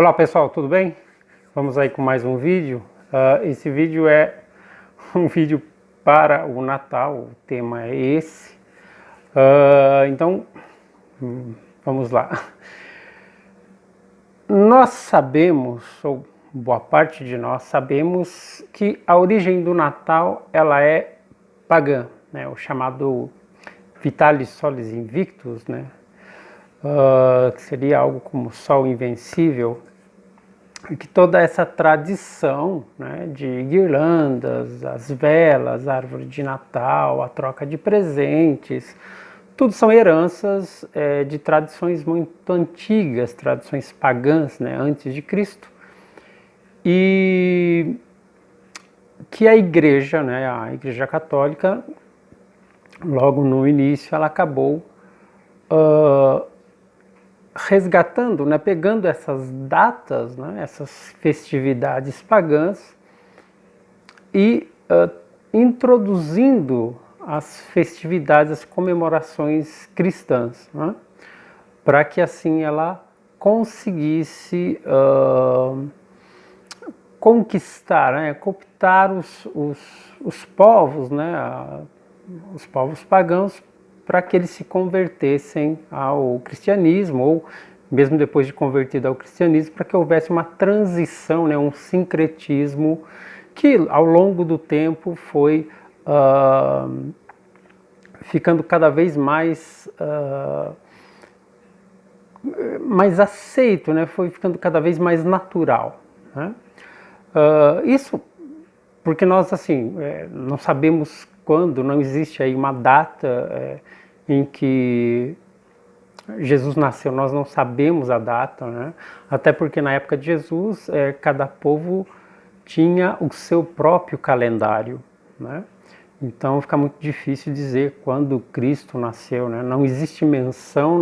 Olá pessoal, tudo bem? Vamos aí com mais um vídeo. Esse vídeo é um vídeo para o Natal, o tema é esse. Então, vamos lá. Nós sabemos, ou boa parte de nós sabemos, que a origem do Natal ela é pagã, né? O chamado Vitalis Solis Invictus, né? Que seria algo como Sol Invencível. Que toda essa tradição, né, de guirlandas, as velas, a árvore de Natal, a troca de presentes, tudo são heranças de tradições muito antigas, tradições pagãs, né, antes de Cristo, e que a Igreja, né, a Igreja Católica, logo no início, ela acabou resgatando, né, pegando essas datas, né, essas festividades pagãs e introduzindo as festividades, as comemorações cristãs, né, para que assim ela conseguisse conquistar, né, cooptar os povos, né, os povos pagãos, para que eles se convertessem ao cristianismo, ou mesmo depois de convertido ao cristianismo, para que houvesse uma transição, né, um sincretismo que ao longo do tempo foi ficando cada vez mais aceito, né, foi ficando cada vez mais natural, né? Isso porque nós assim não sabemos quando, não existe aí uma data em que Jesus nasceu, nós não sabemos a data, né? Até porque na época de Jesus cada povo tinha o seu próprio calendário, né? Então fica muito difícil dizer quando Cristo nasceu, né? Não existe menção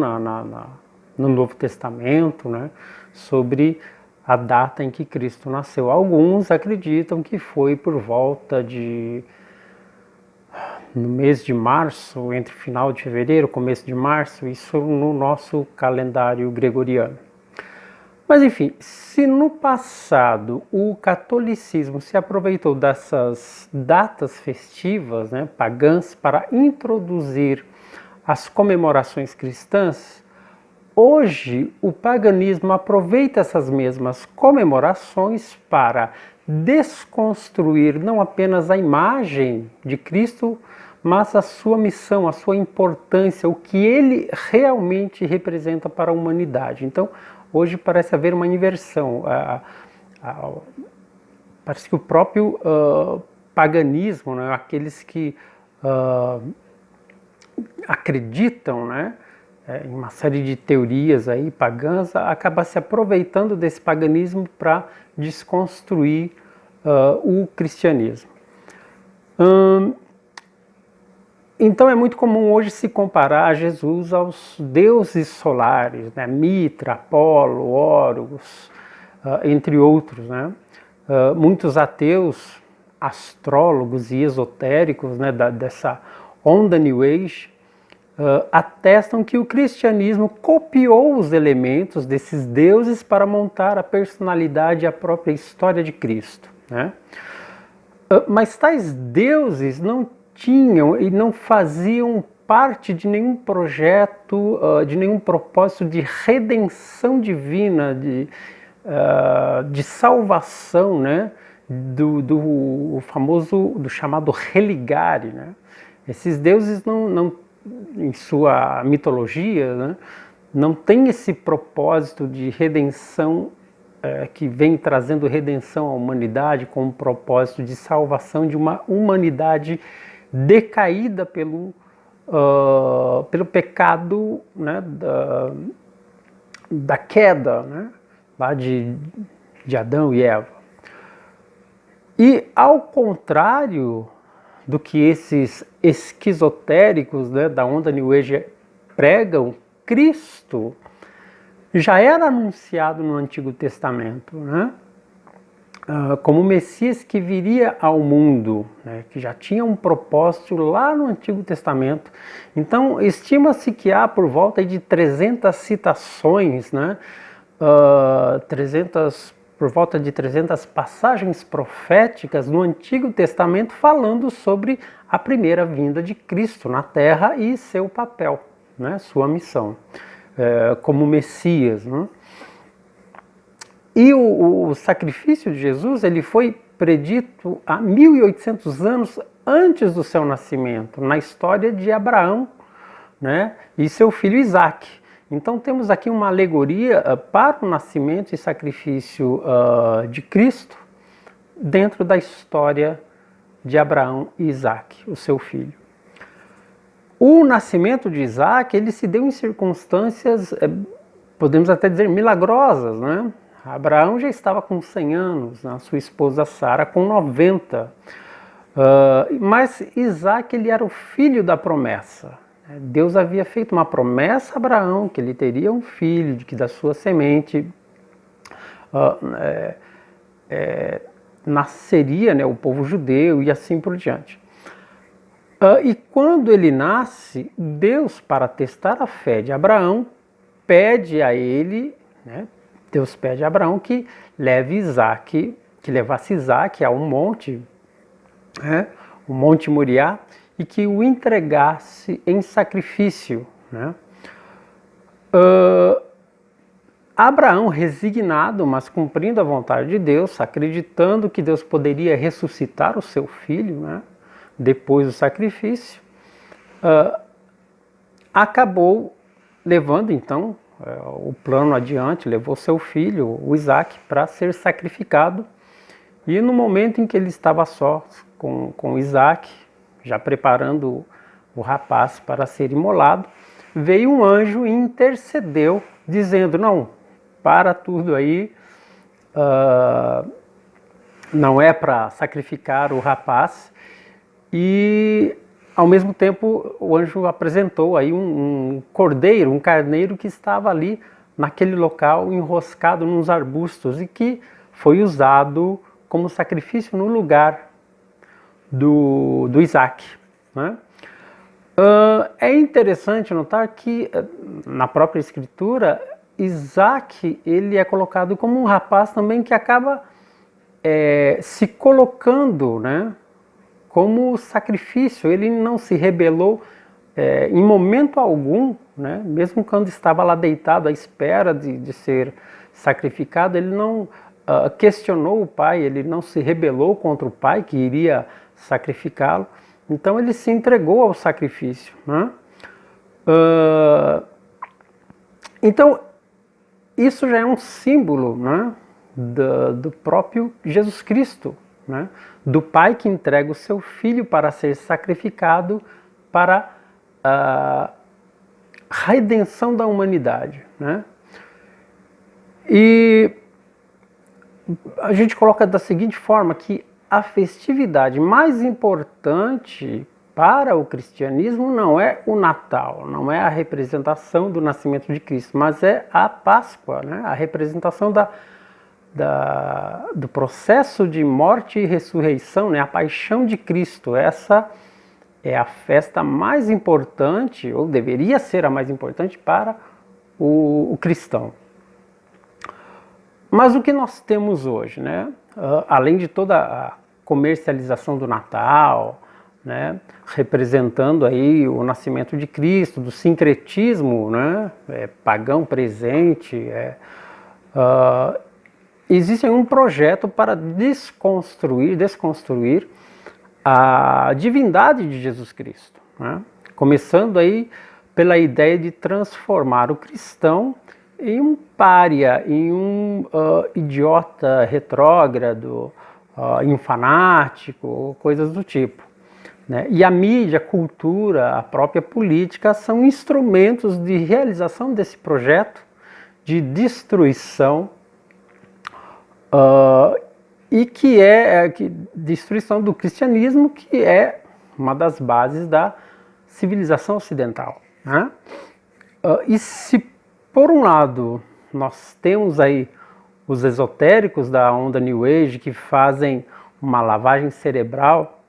no Novo Testamento, né, sobre a data em que Cristo nasceu. Alguns acreditam que foi por volta de no mês de março, entre final de fevereiro, começo de março, isso no nosso calendário gregoriano. Mas enfim, se no passado o catolicismo se aproveitou dessas datas festivas, né, pagãs, para introduzir as comemorações cristãs, hoje o paganismo aproveita essas mesmas comemorações para desconstruir não apenas a imagem de Cristo, mas a sua missão, a sua importância, o que ele realmente representa para a humanidade. Então, hoje parece haver uma inversão. Parece que o próprio paganismo, né, aqueles que acreditam, né, em uma série de teorias aí pagãs, acaba se aproveitando desse paganismo para desconstruir o cristianismo. Então é muito comum hoje se comparar Jesus aos deuses solares, né? Mitra, Apolo, Horus, entre outros, né? Muitos ateus, astrólogos e esotéricos, né, dessa onda New Age, atestam que o cristianismo copiou os elementos desses deuses para montar a personalidade e a própria história de Cristo, né? Mas tais deuses não tinham e não faziam parte de nenhum projeto, de nenhum propósito de redenção divina, de salvação, né? do famoso, do chamado religare, né? Esses deuses não em sua mitologia, né, não tem esse propósito de redenção que vem trazendo redenção à humanidade com o propósito de salvação de uma humanidade decaída pelo pecado, né, da queda, né, lá de Adão e Eva. E ao contrário do que esses esquizotéricos, né, da onda New Age pregam, Cristo já era anunciado no Antigo Testamento, né, como o Messias que viria ao mundo, né, que já tinha um propósito lá no Antigo Testamento. Então, estima-se que há por volta de 300 citações, né, por volta de 300 passagens proféticas no Antigo Testamento falando sobre a primeira vinda de Cristo na Terra e seu papel, né, sua missão como Messias. Né? E o sacrifício de Jesus ele foi predito há 1800 anos antes do seu nascimento, na história de Abraão, né, e seu filho Isaque. Então temos aqui uma alegoria para o nascimento e sacrifício de Cristo dentro da história de Abraão e Isaque, o seu filho. O nascimento de Isaque ele se deu em circunstâncias, podemos até dizer, milagrosas, né? Abraão já estava com 100 anos, né? Sua esposa Sara com 90. Mas Isaque ele era o filho da promessa. Deus havia feito uma promessa a Abraão que ele teria um filho, de que da sua semente nasceria, né, o povo judeu e assim por diante. E quando ele nasce, Deus, para testar a fé de Abraão, pede a ele, né, Deus pede a Abraão que levasse Isaque a um monte, né, o Monte Moriá, e que o entregasse em sacrifício. Né? Abraão, resignado, mas cumprindo a vontade de Deus, acreditando que Deus poderia ressuscitar o seu filho, né, depois do sacrifício, acabou levando então o plano adiante, levou seu filho, o Isaque, para ser sacrificado. E no momento em que ele estava só com Isaque, já preparando o rapaz para ser imolado, veio um anjo e intercedeu, dizendo, não, para tudo aí, não é para sacrificar o rapaz. E ao mesmo tempo o anjo apresentou aí um cordeiro, um carneiro que estava ali naquele local enroscado nos arbustos e que foi usado como sacrifício no lugar do Isaque. Né? É interessante notar que na própria escritura Isaque ele é colocado como um rapaz também que acaba se colocando, né, como sacrifício. Ele não se rebelou em momento algum, né, mesmo quando estava lá deitado à espera de ser sacrificado, ele não questionou o pai, ele não se rebelou contra o pai que iria sacrificá-lo. Então ele se entregou ao sacrifício. Né? Então isso já é um símbolo, né, do próprio Jesus Cristo, né, do pai que entrega o seu filho para ser sacrificado para a redenção da humanidade. Né? E a gente coloca da seguinte forma, que a festividade mais importante para o cristianismo não é o Natal, não é a representação do nascimento de Cristo, mas é a Páscoa, né? A representação do processo de morte e ressurreição, né? A paixão de Cristo. Essa é a festa mais importante, ou deveria ser a mais importante para o cristão. Mas o que nós temos hoje, né? Além de toda a comercialização do Natal, né? Representando aí o nascimento de Cristo, do sincretismo, né? Pagão presente, existe um projeto para desconstruir a divindade de Jesus Cristo, né? Começando aí pela ideia de transformar o cristão em um pária, em um idiota retrógrado, em um fanático, coisas do tipo. Né? E a mídia, a cultura, a própria política são instrumentos de realização desse projeto de destruição e que é destruição do cristianismo, que é uma das bases da civilização ocidental. Né? E se por um lado nós temos aí os esotéricos da onda New Age que fazem uma lavagem cerebral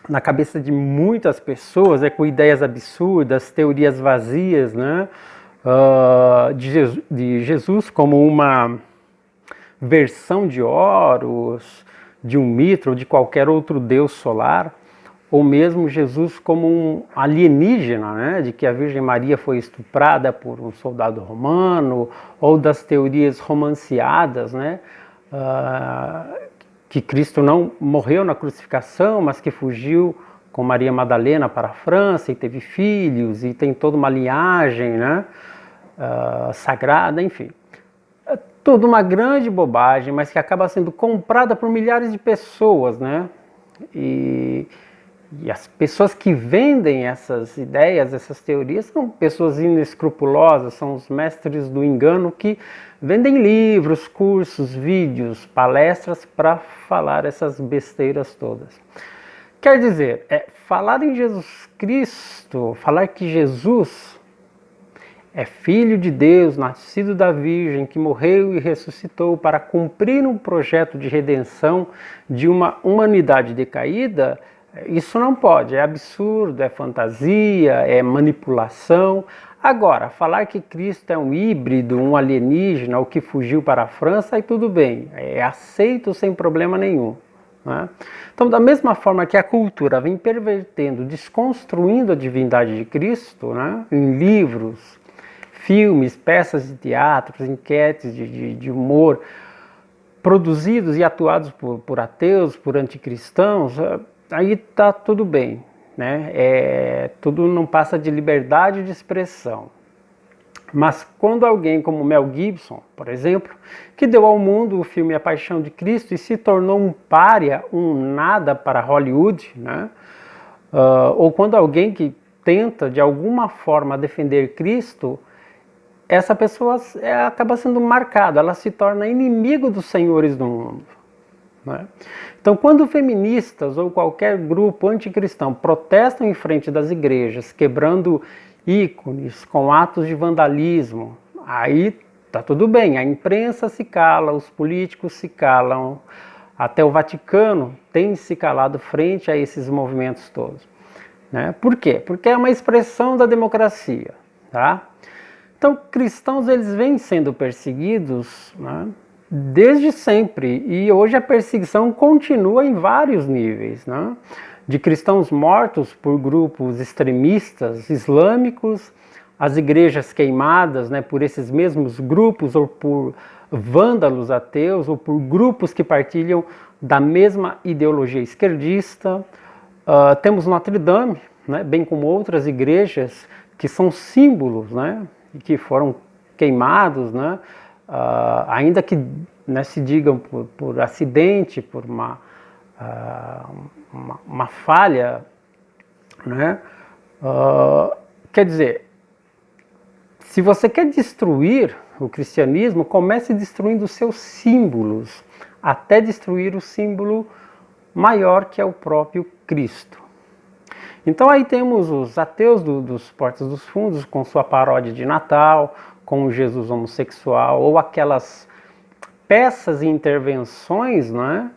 na cabeça de muitas pessoas, com ideias absurdas, teorias vazias, né? de Jesus como uma versão de Horus, de um mito ou de qualquer outro deus solar, ou mesmo Jesus como um alienígena, né, de que a Virgem Maria foi estuprada por um soldado romano, ou das teorias romanceadas, né, que Cristo não morreu na crucificação, mas que fugiu com Maria Madalena para a França e teve filhos e tem toda uma linhagem, né, sagrada, enfim. Tudo uma grande bobagem, mas que acaba sendo comprada por milhares de pessoas, né? E as pessoas que vendem essas ideias, essas teorias, são pessoas inescrupulosas, são os mestres do engano que vendem livros, cursos, vídeos, palestras para falar essas besteiras todas. Quer dizer, falar em Jesus Cristo, falar que Jesus é Filho de Deus, nascido da Virgem, que morreu e ressuscitou para cumprir um projeto de redenção de uma humanidade decaída, isso não pode, é absurdo, é fantasia, é manipulação. Agora, falar que Cristo é um híbrido, um alienígena, ou que fugiu para a França, aí tudo bem, é aceito sem problema nenhum. Né? Então, da mesma forma que a cultura vem pervertendo, desconstruindo a divindade de Cristo, né, em livros, filmes, peças de teatro, enquetes de humor, produzidos e atuados por ateus, por anticristãos, aí está tudo bem, né? Tudo não passa de liberdade de expressão. Mas quando alguém como Mel Gibson, por exemplo, que deu ao mundo o filme A Paixão de Cristo e se tornou um pária, um nada para Hollywood, né? Ou quando alguém que tenta de alguma forma defender Cristo, essa pessoa acaba sendo marcada, ela se torna inimigo dos senhores do mundo. Né? Então, quando feministas ou qualquer grupo anticristão protestam em frente das igrejas, quebrando ícones, com atos de vandalismo, aí tá tudo bem, a imprensa se cala, os políticos se calam, até o Vaticano tem se calado frente a esses movimentos todos. Né? Por quê? Porque é uma expressão da democracia. Tá? Então, cristãos eles vêm sendo perseguidos, né, desde sempre, e hoje a perseguição continua em vários níveis, né, de cristãos mortos por grupos extremistas islâmicos, as igrejas queimadas, né, por esses mesmos grupos, ou por vândalos ateus, ou por grupos que partilham da mesma ideologia esquerdista. Temos Notre Dame, né, bem como outras igrejas que são símbolos, né, e que foram queimados, né, ainda que, né, se digam por acidente, por uma falha, né, quer dizer, se você quer destruir o cristianismo, comece destruindo os seus símbolos, até destruir o símbolo maior que é o próprio Cristo. Então aí temos os ateus dos Portas dos Fundos com sua paródia de Natal, com o Jesus homossexual, ou aquelas peças e intervenções, né,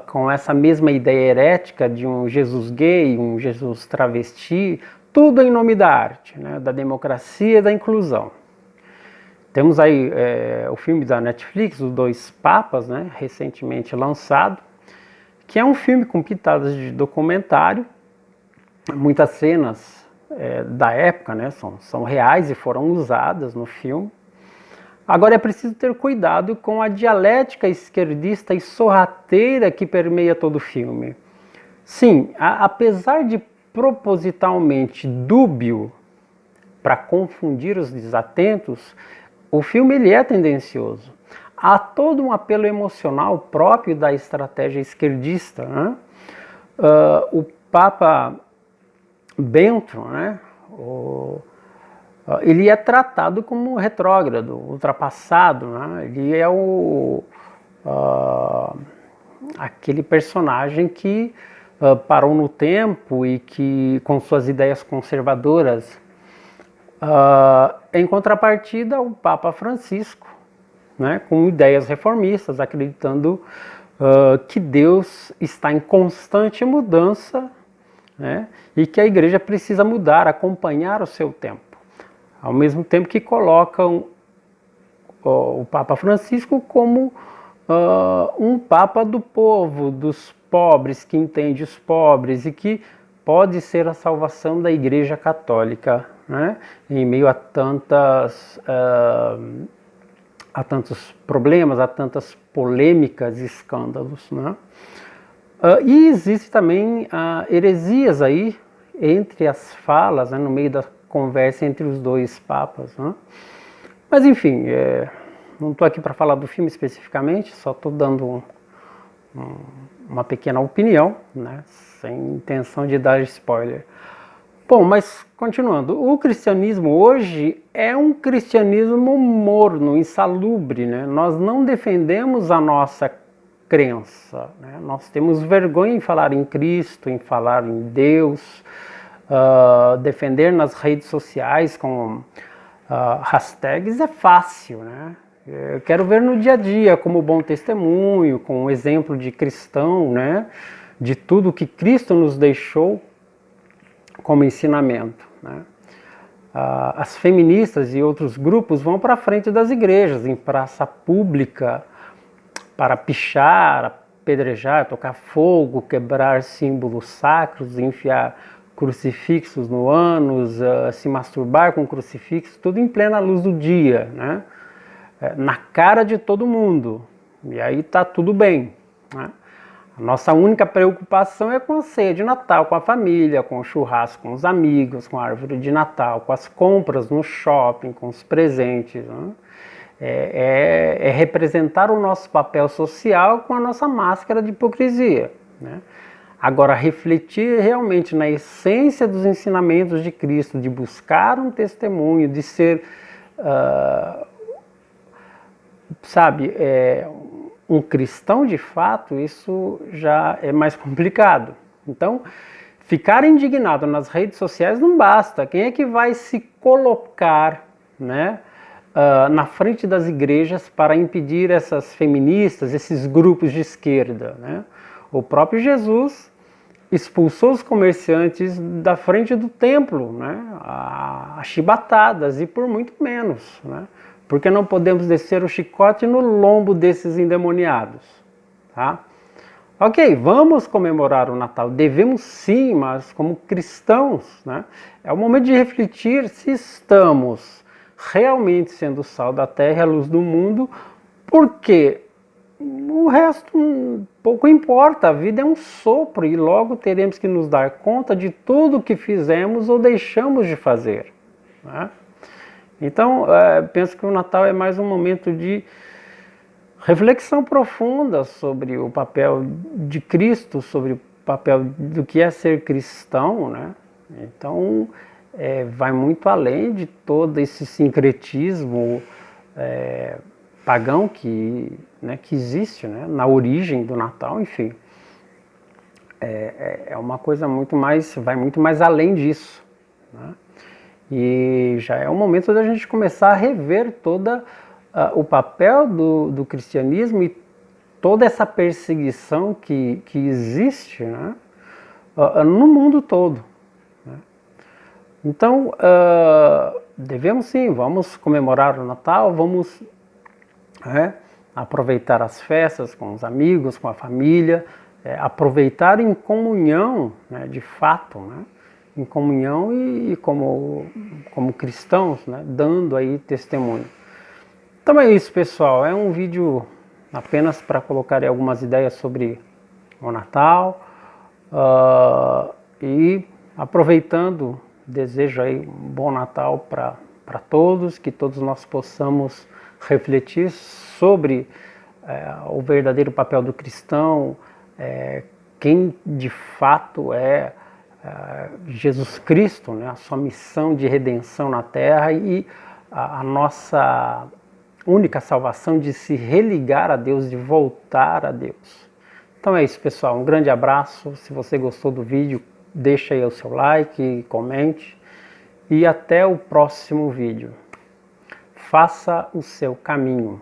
com essa mesma ideia herética de um Jesus gay, um Jesus travesti, tudo em nome da arte, né, da democracia e da inclusão. Temos aí o filme da Netflix, Os Dois Papas, né, recentemente lançado, que é um filme com pitadas de documentário. Muitas cenas da época, né, são reais e foram usadas no filme. Agora é preciso ter cuidado com a dialética esquerdista e sorrateira que permeia todo o filme. Sim, apesar de propositalmente dúbio para confundir os desatentos, o filme ele é tendencioso. Há todo um apelo emocional próprio da estratégia esquerdista. Né? O Papa Bento, né, ele é tratado como retrógrado, ultrapassado, né? Ele é aquele personagem que parou no tempo e que, com suas ideias conservadoras, em contrapartida, o Papa Francisco, né, com ideias reformistas, acreditando que Deus está em constante mudança, né, e que a igreja precisa mudar, acompanhar o seu tempo. ao mesmo tempo que colocam o Papa Francisco como um Papa do povo, dos pobres, que entende os pobres e que pode ser a salvação da Igreja Católica, né? Em meio a tantos problemas, a tantas polêmicas e escândalos, né? E existe também heresias aí entre as falas, né, no meio da conversa entre os dois papas, né? Mas enfim, não estou aqui para falar do filme especificamente, só estou dando uma pequena opinião, né, sem intenção de dar spoiler. Bom, mas continuando, o cristianismo hoje é um cristianismo morno, insalubre, né? Nós não defendemos a nossa crença, né? Nós temos vergonha em falar em Cristo, em falar em Deus, defender nas redes sociais com hashtags é fácil, né? Eu quero ver no dia a dia como bom testemunho, com um exemplo de cristão, né? De tudo que Cristo nos deixou como ensinamento, né? As feministas e outros grupos vão para a frente das igrejas, em praça pública, para pichar, apedrejar, tocar fogo, quebrar símbolos sacros, enfiar crucifixos no ânus, se masturbar com crucifixo, tudo em plena luz do dia, né? Na cara de todo mundo. E aí está tudo bem, né? A nossa única preocupação é com a ceia de Natal, com a família, com o churrasco com os amigos, com a árvore de Natal, com as compras no shopping, com os presentes, né? É representar o nosso papel social com a nossa máscara de hipocrisia, né? Agora, refletir realmente na essência dos ensinamentos de Cristo, de buscar um testemunho, de ser, um cristão de fato, isso já é mais complicado. Então, ficar indignado nas redes sociais não basta. Quem é que vai se colocar, né, na frente das igrejas para impedir essas feministas, esses grupos de esquerda, né? O próprio Jesus expulsou os comerciantes da frente do templo, né, a chibatadas e por muito menos, né? Porque não podemos descer o chicote no lombo desses endemoniados, tá? Ok, vamos comemorar o Natal, devemos sim, mas como cristãos, né, é o momento de refletir se estamos realmente sendo o sal da terra e a luz do mundo, porque o resto pouco importa, a vida é um sopro e logo teremos que nos dar conta de tudo que fizemos ou deixamos de fazer, né? Então, penso que o Natal é mais um momento de reflexão profunda sobre o papel de Cristo, sobre o papel do que é ser cristão, né? Então, vai muito além de todo esse sincretismo pagão que existe, né, na origem do Natal, enfim. É uma coisa vai muito mais além disso, né? E já é o momento da gente começar a rever todo o papel do cristianismo e toda essa perseguição que existe, né, no mundo todo, né? Então, devemos sim, vamos comemorar o Natal, vamos aproveitar as festas com os amigos, com a família, aproveitar em comunhão, né, de fato, né? Em comunhão e como cristãos, né, dando aí testemunho. Então é isso, pessoal, é um vídeo apenas para colocar aí algumas ideias sobre o Natal, e aproveitando, desejo aí um bom Natal para todos, que todos nós possamos refletir sobre o verdadeiro papel do cristão, quem de fato é Jesus Cristo, né, a sua missão de redenção na terra e a nossa única salvação de se religar a Deus, de voltar a Deus. Então é isso, pessoal, um grande abraço. Se você gostou do vídeo, deixa aí o seu like, comente e até o próximo vídeo. Faça o seu caminho.